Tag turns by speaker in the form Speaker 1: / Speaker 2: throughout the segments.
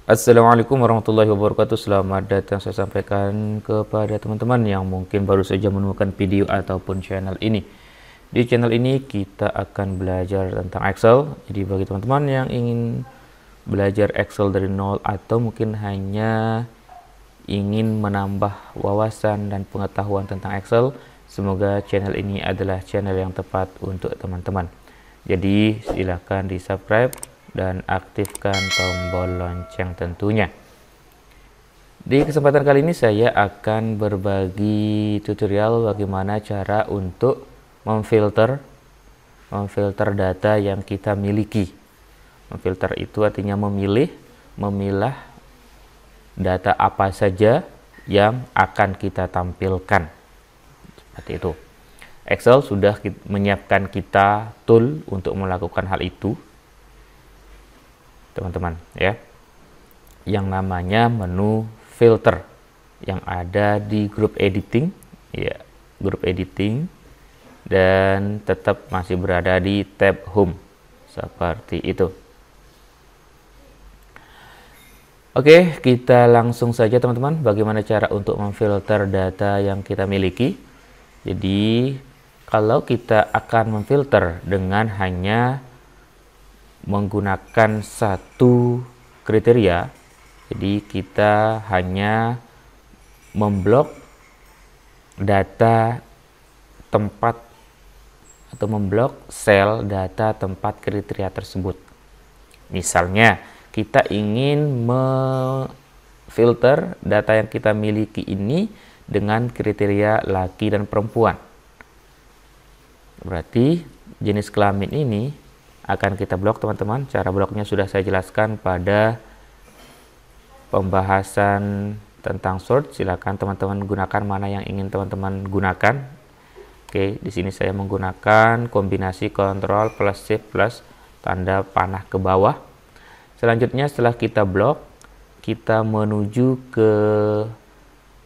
Speaker 1: Assalamualaikum warahmatullahi wabarakatuh. Selamat datang saya sampaikan kepada teman-teman yang mungkin baru saja menemukan video ataupun channel ini. Di channel ini kita akan belajar tentang Excel. Jadi bagi teman-teman yang ingin belajar Excel dari nol atau mungkin hanya ingin menambah wawasan dan pengetahuan tentang Excel, semoga channel ini adalah channel yang tepat untuk teman-teman. Jadi silahkan di subscribe dan aktifkan tombol lonceng tentunya. Di kesempatan kali ini saya akan berbagi tutorial bagaimana cara untuk memfilter data yang kita miliki. Memfilter itu artinya memilah data apa saja yang akan kita tampilkan. Seperti itu. Excel sudah menyiapkan kita tool untuk melakukan hal itu, teman-teman, ya, yang namanya menu filter yang ada di grup editing, ya, grup editing, dan tetap masih berada di tab home seperti itu. Oke, kita langsung saja teman-teman, bagaimana cara untuk memfilter data yang kita miliki. Jadi kalau kita akan memfilter dengan hanya menggunakan satu kriteria, jadi kita hanya memblok data tempat atau memblok sel data tempat kriteria tersebut. Misalnya kita ingin memfilter data yang kita miliki ini dengan kriteria laki dan perempuan, berarti jenis kelamin ini akan kita blok, teman-teman. Cara bloknya sudah saya jelaskan pada pembahasan tentang sort. Silakan teman-teman gunakan mana yang ingin teman-teman gunakan. Oke, di sini saya menggunakan kombinasi Ctrl plus Shift plus tanda panah ke bawah. Selanjutnya setelah kita blok, kita menuju ke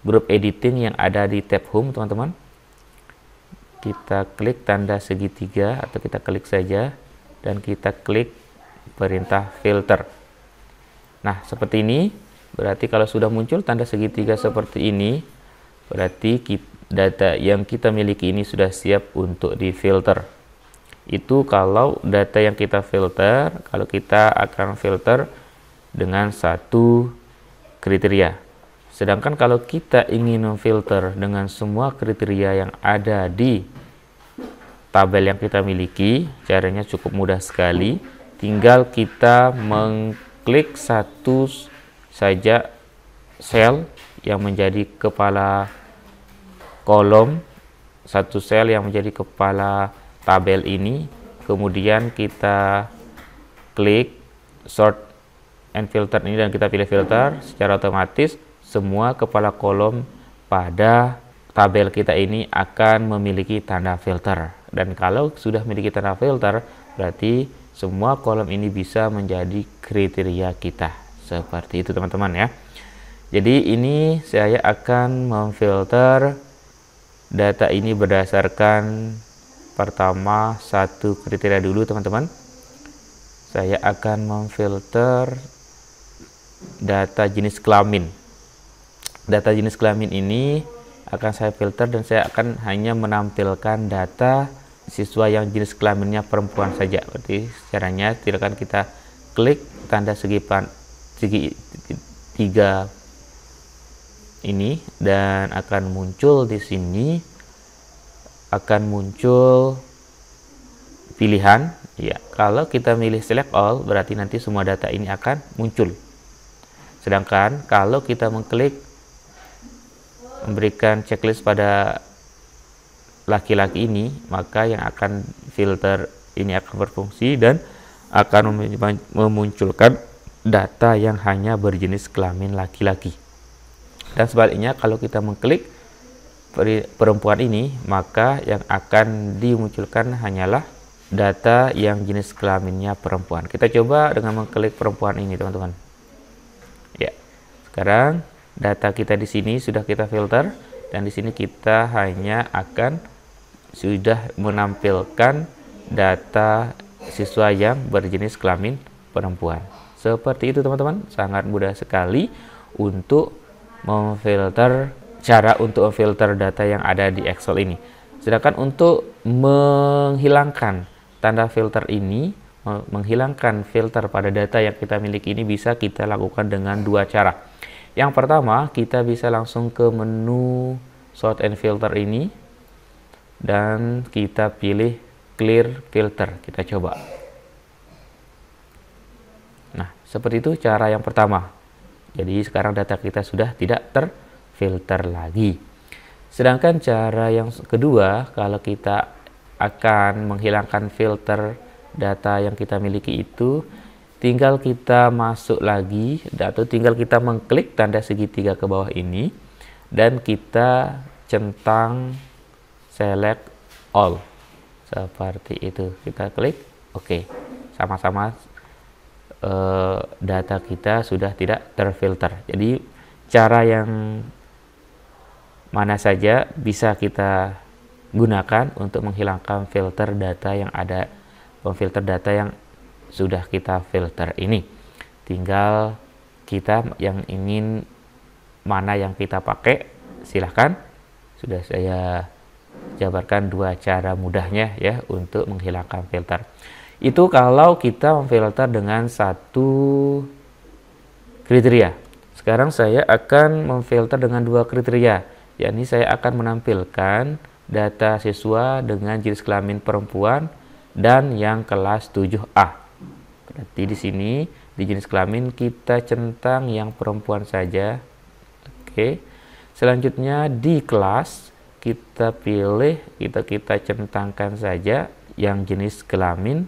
Speaker 1: grup editing yang ada di tab home, teman-teman. Kita klik tanda segitiga atau kita klik saja dan kita klik perintah filter. Nah, seperti ini. Berarti kalau sudah muncul tanda segitiga seperti ini, berarti data yang kita miliki ini sudah siap untuk difilter. Itu kalau data yang kita filter, kalau kita akan filter dengan satu kriteria. Sedangkan kalau kita ingin memfilter dengan semua kriteria yang ada di tabel yang kita miliki, caranya cukup mudah sekali. Tinggal kita mengklik satu saja sel yang menjadi kepala kolom, satu sel yang menjadi kepala tabel ini, kemudian kita klik sort and filter ini dan kita pilih filter. Secara otomatis semua kepala kolom pada tabel kita ini akan memiliki tanda filter. Dan kalau sudah memiliki tanda filter, berarti semua kolom ini bisa menjadi kriteria kita. Seperti itu, teman-teman, ya. Jadi ini saya akan memfilter data ini berdasarkan pertama satu kriteria dulu, teman-teman. Saya akan memfilter data jenis kelamin. Data jenis kelamin ini akan saya filter dan saya akan hanya menampilkan data siswa yang jenis kelaminnya perempuan saja. Berarti caranya silakan kita klik tanda segitiga ini dan akan muncul di sini, akan muncul pilihan, ya. Kalau kita milih select all, berarti nanti semua data ini akan muncul. Sedangkan kalau kita mengklik memberikan checklist pada laki-laki ini, maka yang akan filter ini akan berfungsi dan akan memunculkan data yang hanya berjenis kelamin laki-laki. Dan sebaliknya kalau kita mengklik perempuan ini, maka yang akan dimunculkan hanyalah data yang jenis kelaminnya perempuan. Kita coba dengan mengklik perempuan ini, teman-teman. Ya. Sekarang data kita di sini sudah kita filter dan di sini kita hanya akan sudah menampilkan data siswa yang berjenis kelamin perempuan. Seperti itu teman-teman, sangat mudah sekali untuk memfilter, cara untuk memfilter data yang ada di Excel ini. Sedangkan untuk menghilangkan tanda filter ini, menghilangkan filter pada data yang kita miliki ini bisa kita lakukan dengan dua cara. Yang pertama, kita bisa langsung ke menu sort and filter ini dan kita pilih clear filter. Kita coba. Nah, seperti itu cara yang pertama. Jadi sekarang data kita sudah tidak terfilter lagi. Sedangkan cara yang kedua, kalau kita akan menghilangkan filter data yang kita miliki itu, tinggal kita masuk lagi atau tinggal kita mengklik tanda segitiga ke bawah ini dan kita centang select all. Seperti itu. Kita klik oke. Sama-sama data kita sudah tidak terfilter. Jadi cara yang mana saja bisa kita gunakan untuk menghilangkan filter data yang ada, memfilter data yang sudah kita filter ini. Tinggal kita yang ingin mana yang kita pakai, silahkan. Sudah saya jabarkan dua cara mudahnya ya untuk menghilangkan filter. Itu kalau kita memfilter dengan satu kriteria. Sekarang saya akan memfilter dengan dua kriteria, yakni saya akan menampilkan data siswa dengan jenis kelamin perempuan dan yang kelas 7A. Berarti di sini di jenis kelamin kita centang yang perempuan saja. Oke. Selanjutnya di kelas kita pilih, kita centangkan saja yang jenis kelamin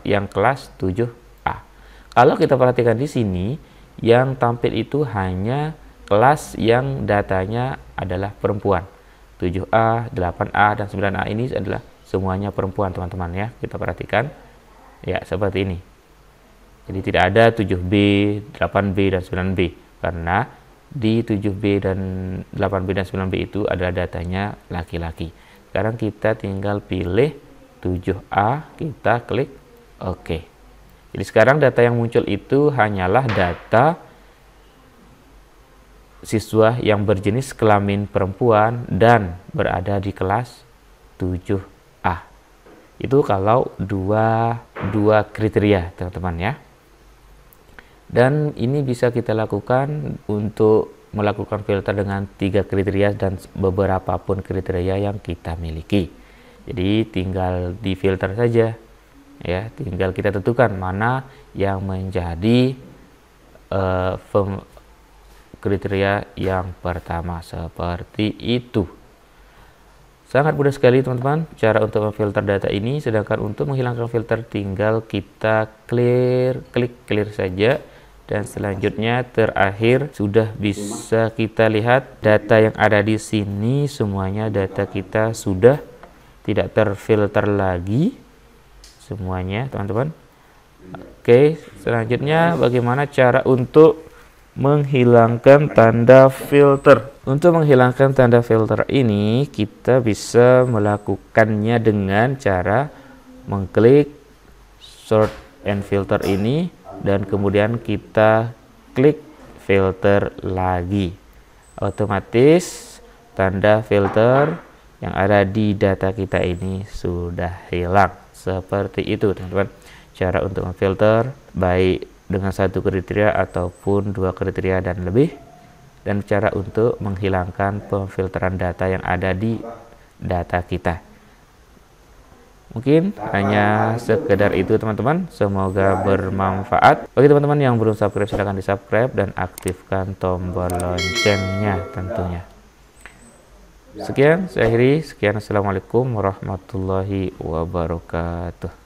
Speaker 1: yang kelas 7A. Kalau kita perhatikan di sini, yang tampil itu hanya kelas yang datanya adalah perempuan. 7A, 8A, dan 9A ini adalah semuanya perempuan, teman-teman ya. Kita perhatikan ya seperti ini. Jadi tidak ada 7B, 8B, dan 9B karena di 7B dan 8B dan 9B itu adalah datanya laki-laki. Sekarang kita tinggal pilih 7A, kita klik OK. Jadi sekarang data yang muncul itu hanyalah data siswa yang berjenis kelamin perempuan dan berada di kelas 7A. Itu kalau dua kriteria, teman-teman ya. Dan ini bisa kita lakukan untuk melakukan filter dengan 3 kriteria dan beberapa pun kriteria yang kita miliki. Jadi tinggal di filter saja ya, tinggal kita tentukan mana yang menjadi kriteria yang pertama, seperti itu. Sangat mudah sekali teman-teman cara untuk memfilter data ini. Sedangkan untuk menghilangkan filter tinggal kita klik clear saja. Dan selanjutnya terakhir sudah bisa kita lihat data yang ada di sini, semuanya data kita sudah tidak terfilter lagi semuanya, teman-teman. Oke, selanjutnya bagaimana cara untuk menghilangkan tanda filter. Untuk menghilangkan tanda filter ini kita bisa melakukannya dengan cara mengklik sort and filter ini dan kemudian kita klik filter lagi. Otomatis tanda filter yang ada di data kita ini sudah hilang. Seperti itu teman-teman cara untuk memfilter baik dengan satu kriteria ataupun 2 kriteria dan lebih, dan cara untuk menghilangkan pemfilteran data yang ada di data kita. Mungkin hanya sekedar itu teman-teman, semoga bermanfaat. Bagi teman-teman yang belum subscribe silahkan di subscribe dan aktifkan tombol loncengnya tentunya. Sekian, saya akhiri. Sekian, assalamualaikum warahmatullahi wabarakatuh.